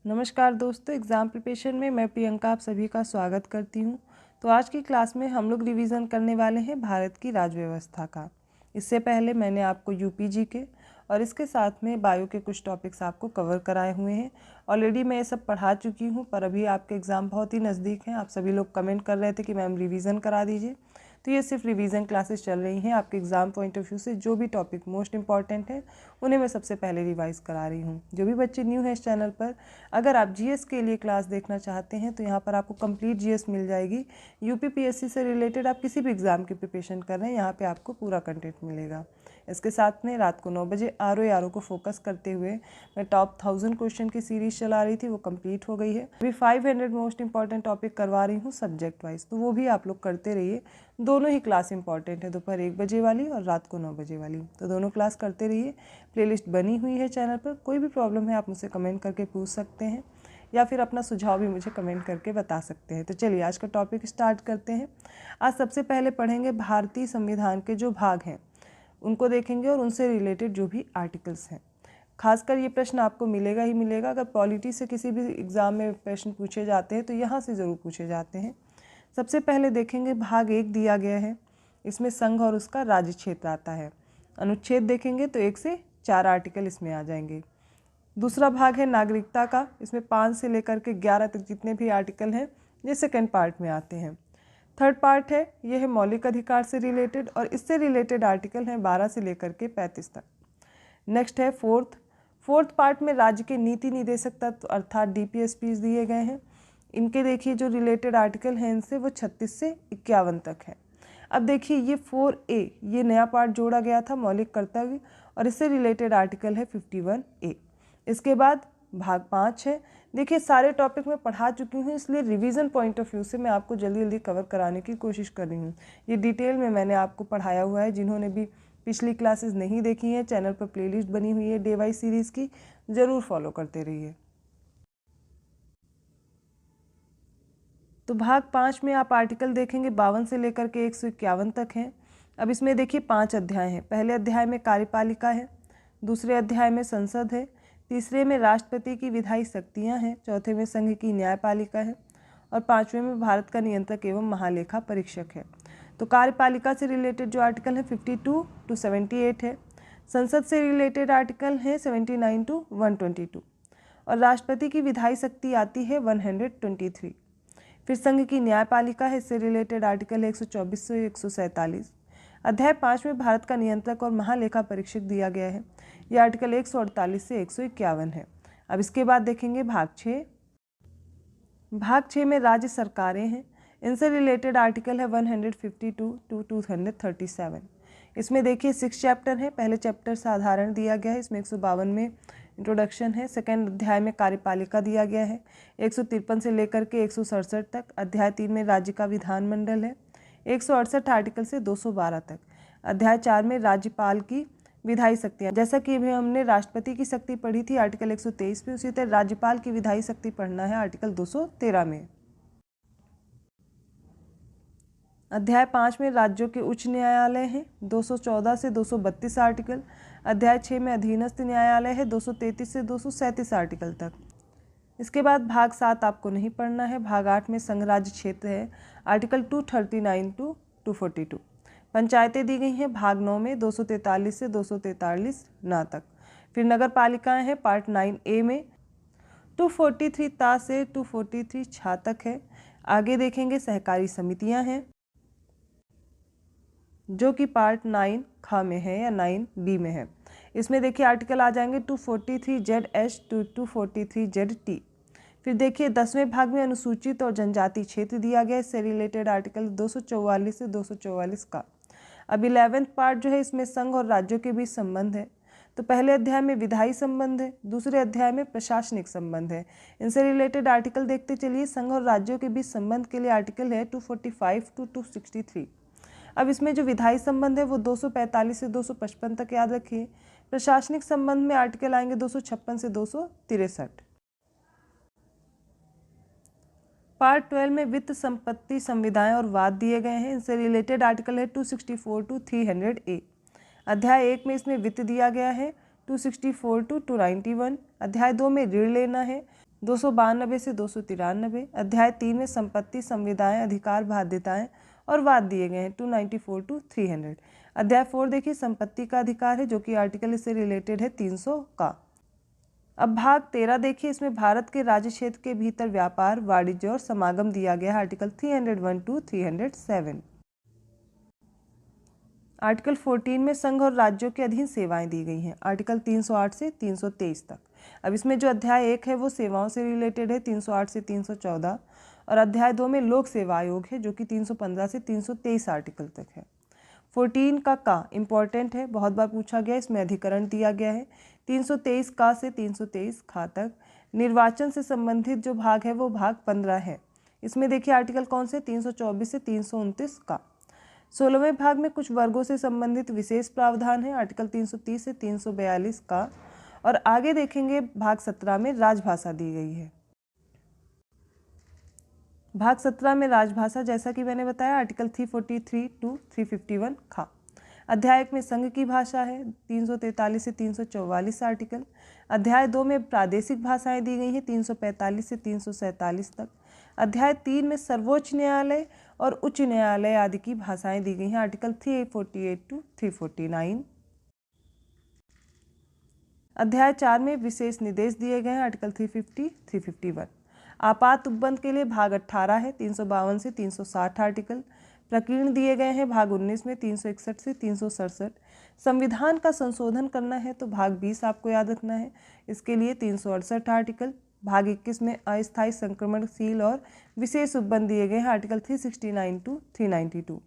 नमस्कार दोस्तों, exam preparation में मैं प्रियंका आप सभी का स्वागत करती हूं। तो आज की क्लास में हम लोग रिवीजन करने वाले हैं भारत की राज्य व्यवस्था का। इससे पहले मैंने आपको यूपीजी के और इसके साथ में बायो के कुछ टॉपिक्स आपको कवर कराए हुए हैं। ऑलरेडी मैं ये सब पढ़ा चुकी हूँ, पर अभी आपके एग्ज़ाम बहुत ही नज़दीक हैं। आप सभी लोग कमेंट कर रहे थे कि मैम रिवीजन करा दीजिए, तो ये सिर्फ रिवीजन क्लासेस चल रही हैं। आपके एग्ज़ाम पॉइंट ऑफ व्यू से जो भी टॉपिक मोस्ट इंपॉर्टेंट है उन्हें मैं सबसे पहले रिवाइज़ करा रही हूँ। जो भी बच्चे न्यू हैं इस चैनल पर, अगर आप जीएस के लिए क्लास देखना चाहते हैं तो यहाँ पर आपको कंप्लीट जीएस मिल जाएगी। यूपीपीएससी से रिलेटेड आप किसी भी एग्ज़ाम की प्रिपरेशन कर रहे हैं, यहाँ पे आपको पूरा कंटेंट मिलेगा। इसके साथ में रात को 9 बजे आरओ को फोकस करते हुए मैं टॉप 1000 क्वेश्चन की सीरीज़ चला रही थी, वो कंप्लीट हो गई है। अभी 500 मोस्ट इंपॉर्टेंट टॉपिक करवा रही हूँ सब्जेक्ट वाइज, तो वो भी आप लोग करते रहिए। दोनों ही क्लास इंपॉर्टेंट है, दोपहर 1 बजे वाली और रात को 9 बजे वाली, तो दोनों क्लास करते रहिए। प्लेलिस्ट बनी हुई है चैनल पर, कोई भी प्रॉब्लम है आप मुझसे कमेंट करके पूछ सकते हैं या फिर अपना सुझाव भी मुझे कमेंट करके बता सकते हैं। तो चलिए आज का टॉपिक स्टार्ट करते हैं। आज सबसे पहले पढ़ेंगे भारतीय संविधान के जो भाग हैं उनको देखेंगे और उनसे रिलेटेड जो भी आर्टिकल्स हैं। खासकर ये प्रश्न आपको मिलेगा ही मिलेगा। अगर पॉलिटी से किसी भी एग्ज़ाम में प्रश्न पूछे जाते हैं तो यहाँ से ज़रूर पूछे जाते हैं। सबसे पहले देखेंगे भाग 1 दिया गया है, इसमें संघ और उसका राज्य क्षेत्र आता है। अनुच्छेद देखेंगे तो 1 से 4 आर्टिकल इसमें आ जाएंगे। दूसरा भाग है नागरिकता का, इसमें 5 से लेकर के 11 तक जितने भी आर्टिकल हैं ये सेकेंड पार्ट में आते हैं। थर्ड पार्ट है, ये है मौलिक अधिकार से रिलेटेड और इससे रिलेटेड आर्टिकल हैं 12 से लेकर के 35 तक। नेक्स्ट है फोर्थ पार्ट में राज्य के नीति निर्देशक तत्व अर्थात डीपीएसपीज दिए गए हैं। इनके देखिए जो रिलेटेड आर्टिकल हैं इनसे वो 36 से 51 तक है। अब देखिए ये 4A ये नया पार्ट जोड़ा गया था, मौलिक कर्तव्य, और इससे रिलेटेड आर्टिकल है 51A। इसके बाद भाग 5 है। देखिए सारे टॉपिक मैं पढ़ा चुकी हूँ, इसलिए रिवीजन पॉइंट ऑफ व्यू से मैं आपको जल्दी जल्दी कवर कराने की कोशिश कर रही हूँ। ये डिटेल में मैंने आपको पढ़ाया हुआ है। जिन्होंने भी पिछली क्लासेस नहीं देखी हैं, चैनल पर प्लेलिस्ट बनी हुई है डे वाइज सीरीज़ की, ज़रूर फॉलो करते रहिए। तो भाग 5 में आप आर्टिकल देखेंगे 52 से लेकर के 151 तक हैं। अब इसमें देखिए 5 अध्याय हैं। पहले अध्याय में कार्यपालिका है, दूसरे अध्याय में संसद है, तीसरे में राष्ट्रपति की विधायी शक्तियाँ हैं, चौथे में संघ की न्यायपालिका है और 5वें में भारत का नियंत्रक एवं महालेखा परीक्षक है। तो कार्यपालिका से रिलेटेड जो आर्टिकल है 52 to 78 है। संसद से रिलेटेड आर्टिकल है 79 to 122 और राष्ट्रपति की विधायी शक्ति आती है 123। फिर संघ की न्यायपालिका है, इससे रिलेटेड आर्टिकल है 124 से 147। अध्याय 5 में भारत का नियंत्रक और महालेखा परीक्षक दिया गया है, यह आर्टिकल 148 से 151 है। अब इसके बाद देखेंगे भाग 6। भाग 6 में राज्य सरकारें हैं, इनसे रिलेटेड आर्टिकल है 152 to 237। इसमें देखिए 6 चैप्टर हैं। पहले चैप्टर साधारण दिया गया है, इसमें 152 में इंट्रोडक्शन है। सेकेंड अध्याय में कार्यपालिका दिया गया है 153 से लेकर के 167 तक। अध्याय 3 में राज्य का विधानमंडल है 168 आर्टिकल से 212 तक। अध्याय 4 में राज्यपाल की विधायी शक्तियाँ, जैसा कि अभी हमने राष्ट्रपति की शक्ति पढ़ी थी आर्टिकल 123 में, उसी तरह राज्यपाल की विधायी शक्ति पढ़ना है आर्टिकल 213 में। अध्याय 5 में राज्यों के उच्च न्यायालय हैं 214 से 232 आर्टिकल। अध्याय 6 में अधीनस्थ न्यायालय है 233 से 237 आर्टिकल तक। इसके बाद भाग 7 आपको नहीं पढ़ना है। भाग 8 में संघ राज्य क्षेत्र है आर्टिकल 239 to 242। पंचायतें दी गई हैं भाग 9 में 243 से 243 ना तक। फिर नगर पालिकाएँ हैं पार्ट 9A में 243 ता से 243 छा तक है। आगे देखेंगे सहकारी समितियां हैं जो कि पार्ट 9 ख में है या 9B में है। इसमें देखिए आर्टिकल आ जाएंगे 243ZH to 243ZT। फिर देखिए 10वें भाग में अनुसूचित और जनजाति क्षेत्र दिया गया, इससे रिलेटेड आर्टिकल 244 से 244 का। अब 11th पार्ट जो है इसमें संघ और राज्यों के बीच संबंध है। तो पहले अध्याय में विधायी संबंध है, दूसरे अध्याय में प्रशासनिक संबंध है। इनसे रिलेटेड आर्टिकल देखते चलिए। संघ और राज्यों के बीच संबंध के लिए आर्टिकल है 245 to 263। अब इसमें जो विधायी संबंध है वो 245 से 255 तक याद रखिए। प्रशासनिक संबंध में आर्टिकल आएंगे 256 से 263। पार्ट 12 में वित्त संपत्ति संविदाएं और वाद दिए गए हैं, इनसे रिलेटेड आर्टिकल है 264 to 300A। अध्याय 1 में इसमें वित्त दिया गया है 264 to 291। अध्याय 2 में ऋण लेना है 292 से 293। अध्याय 3 में संपत्ति, संविदाएं, अधिकार, बाध्यताएं और वाद दिए गए हैं 294 to 300। अध्याय 4 देखिए, संपत्ति का अधिकार है जो कि आर्टिकल इससे रिलेटेड है 300 का। अब भाग 13 देखिए, इसमें भारत के राज्य क्षेत्र के भीतर व्यापार, वाणिज्य और समागम दिया गया है आर्टिकल 301 to 307। आर्टिकल 14 में संघ और राज्यों के अधीन सेवाएं दी गई हैं आर्टिकल 308 से 323 तक। अब इसमें जो अध्याय 1 है वो सेवाओं से रिलेटेड है 308 से 314, और अध्याय 2 में लोक सेवा आयोग है जो कि 315 से 323 आर्टिकल तक है। 14 का इम्पॉर्टेंट है, बहुत बार पूछा गया, इसमें अधिकरण दिया गया है 323 का से 323 खा तक। निर्वाचन से संबंधित जो भाग है वो भाग 15 है। इसमें देखिए आर्टिकल कौन से, 324 से 329 का। 16वें भाग में कुछ वर्गों से संबंधित विशेष प्रावधान है आर्टिकल 330 से 342 का। और आगे देखेंगे भाग 17 में राजभाषा दी गई है। भाग 17 में राजभाषा, जैसा कि मैंने बताया, आर्टिकल 343 to 351 खा। अध्याय 1 में संघ की भाषा है 343 से 344 आर्टिकल। अध्याय 2 में प्रादेशिक भाषाएं दी गई हैं 345 से 347 तक। अध्याय 3 में सर्वोच्च न्यायालय और उच्च न्यायालय आदि की भाषाएं दी गई हैं आर्टिकल 348 to 349। अध्याय 4 में विशेष निर्देश दिए गए हैं आर्टिकल 350, 351। आपात उपबंध के लिए भाग 18 है 352 से 360 आर्टिकल। प्रकीर्ण दिए गए हैं भाग 19 में 361 से 367। संविधान का संशोधन करना है तो भाग 20 आपको याद रखना है, इसके लिए 368 आर्टिकल। भाग 21 में अस्थायी संक्रमणशील और विशेष उपबंध दिए गए हैं आर्टिकल 369 to 392।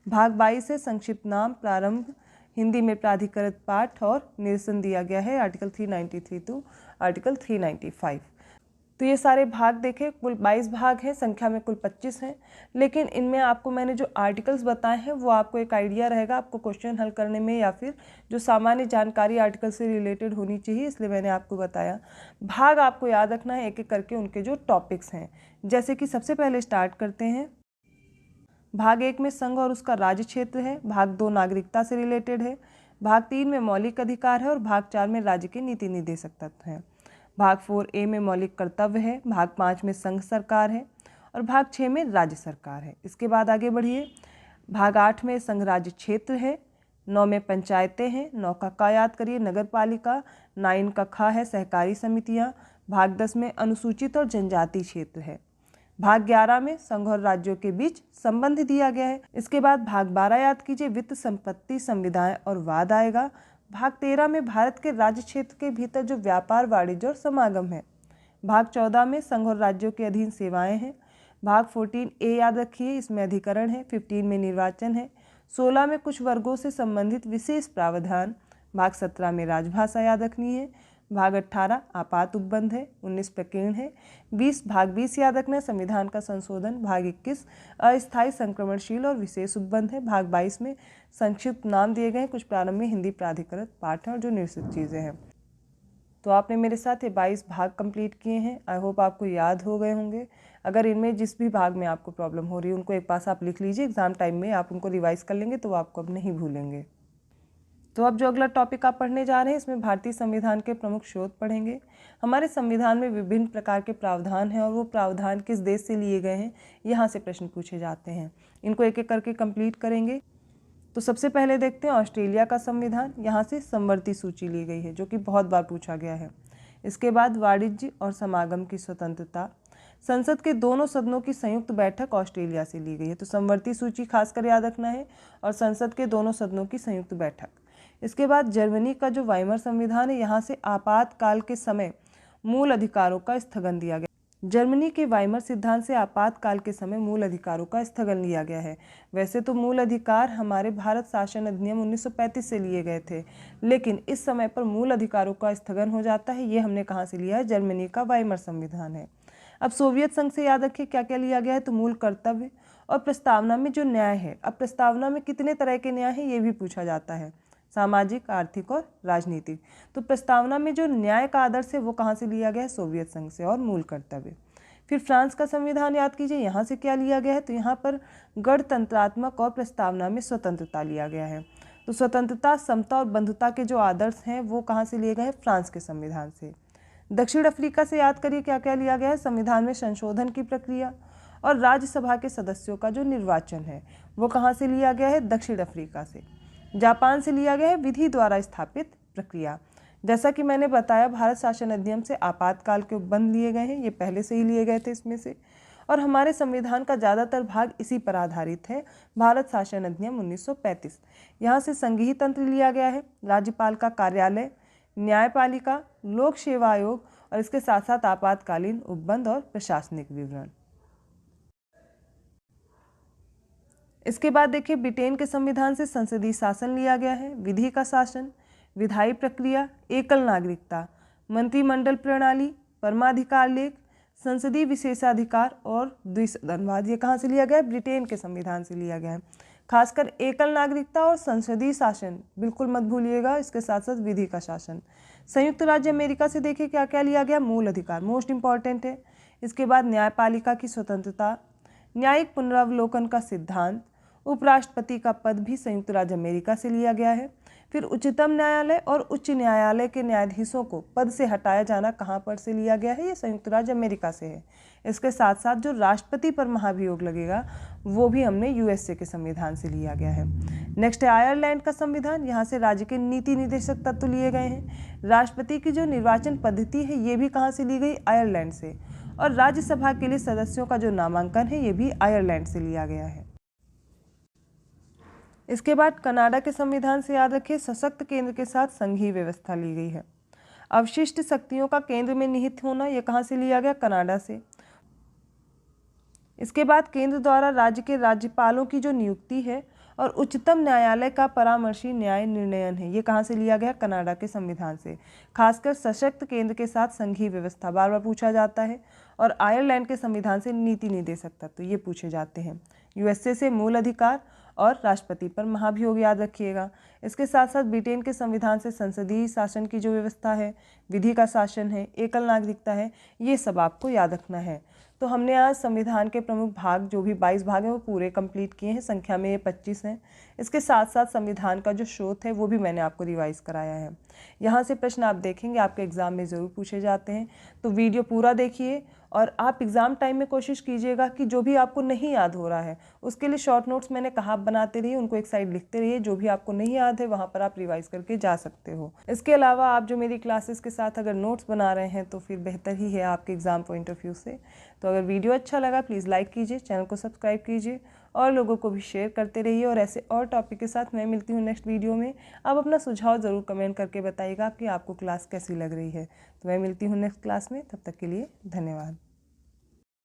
भाग 22 है संक्षिप्त नाम, प्रारंभ, हिंदी में प्राधिकृत पाठ और निरसन दिया गया है आर्टिकल 393 to आर्टिकल 395। तो ये सारे भाग देखें, कुल 22 भाग हैं, संख्या में कुल 25 हैं, लेकिन इनमें आपको मैंने जो आर्टिकल्स बताए हैं वो आपको एक आइडिया रहेगा आपको क्वेश्चन हल करने में, या फिर जो सामान्य जानकारी आर्टिकल से रिलेटेड होनी चाहिए, इसलिए मैंने आपको बताया। भाग आपको याद रखना है एक एक करके उनके जो टॉपिक्स हैं। जैसे कि सबसे पहले स्टार्ट करते हैं। भाग 1 में संघ और उसका राज्य क्षेत्र है। भाग 2 नागरिकता से रिलेटेड है। भाग 3 में मौलिक अधिकार है और भाग 4 में राज्य के नीति निर्देशक तत्व हैं। भाग 4A में मौलिक कर्तव्य है। भाग 5 में संघ सरकार है और भाग 6 में राज्य सरकार है। इसके बाद आगे बढ़िए। भाग 8 में संघ राज्य क्षेत्र है। 9 में पंचायतें हैं। 9 का क याद करिए, नगर पालिका। 9 का ख है सहकारी समितियाँ। भाग 10 में अनुसूचित और जनजाति क्षेत्र है। भाग 11 में संघ और राज्यों के बीच संबंध दिया गया है। इसके बाद भाग 12 याद कीजिए, वित्त, संपत्ति, संविदाएं और वाद आएगा। भाग 13 में भारत के राज्य क्षेत्र के भीतर जो व्यापार, वाणिज्य और समागम है। भाग 14 में संघ और राज्यों के अधीन सेवाएं हैं। भाग 14A याद रखिए, इसमें अधिकरण है। 15 में निर्वाचन है। 16 में कुछ वर्गों से संबंधित विशेष प्रावधान। भाग 17 में राजभाषा याद रखनी है। भाग 18 आपात उपबंध है। 19 प्रकीर्ण है। भाग 20 याद रखना है, संविधान का संशोधन। भाग 21 अस्थायी संक्रमणशील और विशेष उपबंध है। भाग 22 में संक्षिप्त नाम दिए गए हैं, कुछ प्रारंभ में हिंदी प्राधिकृत पाठ हैं और जो निश्चित चीज़ें हैं। तो आपने मेरे साथ ये 22 भाग कंप्लीट किए हैं। आई होप आपको याद हो गए होंगे। अगर इनमें जिस भी भाग में आपको प्रॉब्लम हो रही है उनको एक पास आप लिख लीजिए, एग्जाम टाइम में आप उनको रिवाइज कर लेंगे तो आपको अब नहीं भूलेंगे। तो अब जो अगला टॉपिक आप पढ़ने जा रहे हैं, इसमें भारतीय संविधान के प्रमुख स्रोत पढ़ेंगे। हमारे संविधान में विभिन्न प्रकार के प्रावधान हैं और वो प्रावधान किस देश से लिए गए हैं, यहाँ से प्रश्न पूछे जाते हैं। इनको एक एक करके कंप्लीट करेंगे। तो सबसे पहले देखते हैं ऑस्ट्रेलिया का संविधान। यहाँ से समवर्ती सूची ली गई है जो कि बहुत बार पूछा गया है। इसके बाद वाणिज्य और समागम की स्वतंत्रता। संसद के दोनों सदनों की संयुक्त बैठक ऑस्ट्रेलिया से ली गई है। तो समवर्ती सूची खासकर याद रखना है, और संसद के दोनों सदनों की संयुक्त बैठक। इसके बाद जर्मनी का जो वाइमर संविधान है, यहाँ से आपातकाल के समय मूल अधिकारों का स्थगन दिया गया। जर्मनी के वाइमर सिद्धांत से आपातकाल के समय मूल अधिकारों का स्थगन लिया गया है। वैसे तो मूल अधिकार हमारे भारत शासन अधिनियम 1935 से लिए गए थे, लेकिन इस समय पर मूल अधिकारों का स्थगन हो जाता है। ये हमने कहाँ से लिया है? जर्मनी का वाइमर संविधान है। अब सोवियत संघ से याद रखिए क्या क्या लिया गया है। तो मूल कर्तव्य और प्रस्तावना में जो न्याय है। अब प्रस्तावना में कितने तरह के न्याय हैं ये भी पूछा जाता है, सामाजिक, आर्थिक और राजनीतिक। तो प्रस्तावना में जो न्याय का आदर्श है वो कहाँ से लिया गया है? सोवियत संघ से। और मूल कर्तव्य। फिर फ्रांस का संविधान याद कीजिए, यहाँ से क्या लिया गया है? तो यहाँ पर गणतंत्रात्मक और प्रस्तावना में स्वतंत्रता लिया गया है। तो स्वतंत्रता, समता और बंधुता के जो आदर्श हैं वो कहाँ से लिए गए हैं? फ्रांस के संविधान से। दक्षिण अफ्रीका से याद करिए क्या क्या लिया गया है, संविधान में संशोधन की प्रक्रिया और राज्यसभा के सदस्यों का जो निर्वाचन है वो कहाँ से लिया गया है, दक्षिण अफ्रीका से। जापान से लिया गया है विधि द्वारा स्थापित प्रक्रिया। जैसा कि मैंने बताया, भारत शासन अधिनियम से आपातकाल के उपबंध लिए गए हैं, ये पहले से ही लिए गए थे इसमें से, और हमारे संविधान का ज़्यादातर भाग इसी पर आधारित है, भारत शासन अधिनियम 1935। यहाँ से संघीय तंत्र लिया गया है, राज्यपाल का कार्यालय, न्यायपालिका, लोक सेवा आयोग और इसके साथ साथ आपातकालीन उपबंध और प्रशासनिक विवरण। इसके बाद देखिए, ब्रिटेन के संविधान से संसदीय शासन लिया गया है, विधि का शासन, विधायी प्रक्रिया, एकल नागरिकता, मंत्रिमंडल प्रणाली, परमाधिकार लेख, संसदीय विशेषाधिकार और द्विसदनवाद। ये कहाँ से लिया गया है, ब्रिटेन के संविधान से लिया गया है। खासकर एकल नागरिकता और संसदीय शासन बिल्कुल मत भूलिएगा, इसके साथ साथ विधि का शासन। संयुक्त राज्य अमेरिका से देखिए क्या क्या लिया गया, मूल अधिकार मोस्ट इंपॉर्टेंट है। इसके बाद न्यायपालिका की स्वतंत्रता, न्यायिक पुनरावलोकन का सिद्धांत, उपराष्ट्रपति का पद भी संयुक्त राज्य अमेरिका से लिया गया है। फिर उच्चतम न्यायालय और उच्च न्यायालय के न्यायाधीशों को पद से हटाया जाना कहाँ पर से लिया गया है, ये संयुक्त राज्य अमेरिका से है। इसके साथ साथ जो राष्ट्रपति पर महाभियोग लगेगा वो भी हमने यूएसए के संविधान से लिया गया है। नेक्स्ट है आयरलैंड का संविधान। यहाँ से राज्य के नीति निर्देशक तत्व लिए गए हैं। राष्ट्रपति की जो निर्वाचन पद्धति है ये भी कहाँ से ली गई, आयरलैंड से। और राज्यसभा के लिए सदस्यों का जो नामांकन है ये भी आयरलैंड से लिया गया है। इसके बाद कनाडा के संविधान से याद रखिए, सशक्त केंद्र के साथ संघीय व्यवस्था ली गई है। अवशिष्ट शक्तियों का केंद्र में निहित होना, यह कहाँ से लिया गया, कनाडा से। इसके बाद केंद्र द्वारा राज्य के राज्यपालों की जो नियुक्ति है और उच्चतम न्यायालय का परामर्शी न्याय निर्णयन है, ये कहाँ से लिया गया, कनाडा के संविधान से। खासकर सशक्त केंद्र के साथ संघीय व्यवस्था बार बार पूछा जाता है। और आयरलैंड के संविधान से नीति निर्देशक तत्व ये पूछे जाते हैं। यूएसए से मूल अधिकार और राष्ट्रपति पर महाभियोग याद रखिएगा। इसके साथ साथ ब्रिटेन के संविधान से संसदीय शासन की जो व्यवस्था है, विधि का शासन है, एकल नागरिकता है, ये सब आपको याद रखना है। तो हमने आज संविधान के प्रमुख भाग जो भी 22 भाग हैं वो पूरे कंप्लीट किए हैं, संख्या में ये 25 हैं। इसके साथ साथ संविधान का जो स्रोत है वो भी मैंने आपको रिवाइज कराया है। यहाँ से प्रश्न आप देखेंगे, आपके एग्ज़ाम में ज़रूर पूछे जाते हैं, तो वीडियो पूरा देखिए। और आप एग्ज़ाम टाइम में कोशिश कीजिएगा कि जो भी आपको नहीं याद हो रहा है उसके लिए शॉर्ट नोट्स मैंने कहा आप बनाते रहिए, उनको एक साइड लिखते रहिए। जो भी आपको नहीं याद है वहाँ पर आप रिवाइज करके जा सकते हो। इसके अलावा आप जो मेरी क्लासेस के साथ अगर नोट्स बना रहे हैं तो फिर बेहतर ही है आपके एग्ज़ाम पॉइंट ऑफ व्यू से। तो अगर वीडियो अच्छा लगा प्लीज़ लाइक कीजिए, चैनल को सब्सक्राइब कीजिए और लोगों को भी शेयर करते रहिए। और ऐसे और टॉपिक के साथ मैं मिलती हूँ नेक्स्ट वीडियो में। आप अपना सुझाव ज़रूर कमेंट करके बताइएगा कि आपको क्लास कैसी लग रही है। तो मैं मिलती हूँ नेक्स्ट क्लास में, तब तक के लिए धन्यवाद।